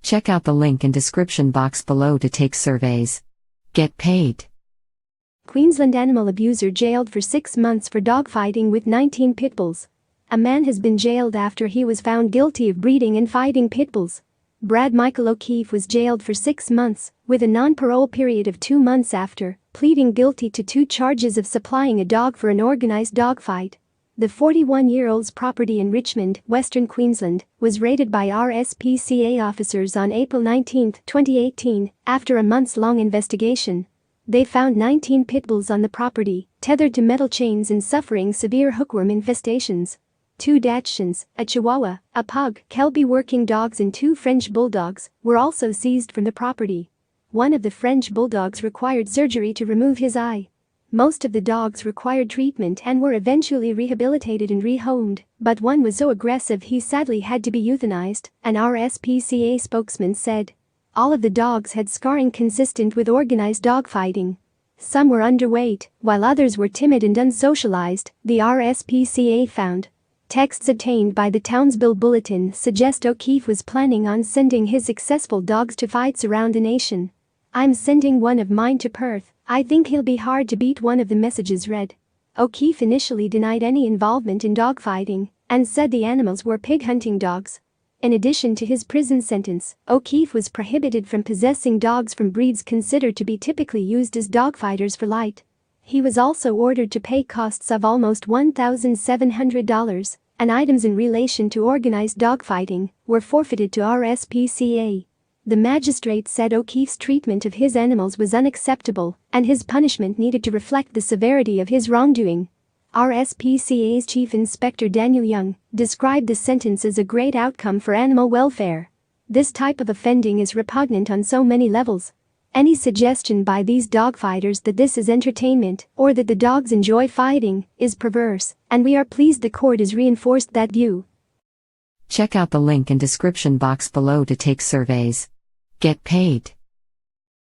Check out the link in description box below to take surveys. Get paid. Queensland animal abuser jailed for 6 months for dogfighting with 19 pitbulls. A man has been jailed after he was found guilty of breeding and fighting pitbulls. Brad Michael O'Keefe was jailed for 6 months, with a non-parole period of 2 months after pleading guilty to 2 charges of supplying a dog for an organized dogfight. The 41-year-old's property in Richmond, Western Queensland, was raided by RSPCA officers on April 19, 2018, after a months-long investigation. They found 19 pitbulls on the property, tethered to metal chains and suffering severe hookworm infestations. 2 Dachshunds, a Chihuahua, a Pug, Kelpie working dogs and 2 French Bulldogs were also seized from the property. One of the French Bulldogs required surgery to remove his eye. Most of the dogs required treatment and were eventually rehabilitated and rehomed, but one was so aggressive he sadly had to be euthanized, an RSPCA spokesman said. All of the dogs had scarring consistent with organized dogfighting. Some were underweight, while others were timid and unsocialized, the RSPCA found. Texts obtained by the Townsville Bulletin suggest O'Keefe was planning on sending his successful dogs to fights around the nation. "I'm sending one of mine to Perth. I think he'll be hard to beat," one of the messages read. O'Keefe initially denied any involvement in dogfighting and said the animals were pig hunting dogs. In addition to his prison sentence, O'Keefe was prohibited from possessing dogs from breeds considered to be typically used as dogfighters for light. He was also ordered to pay costs of almost $1,700, and items in relation to organized dogfighting were forfeited to RSPCA. The magistrate said O'Keefe's treatment of his animals was unacceptable and his punishment needed to reflect the severity of his wrongdoing. RSPCA's Chief Inspector Daniel Young described the sentence as a great outcome for animal welfare. "This type of offending is repugnant on so many levels. Any suggestion by these dogfighters that this is entertainment or that the dogs enjoy fighting is perverse, and we are pleased the court has reinforced that view." Check out the link in description box below to take surveys. Get paid.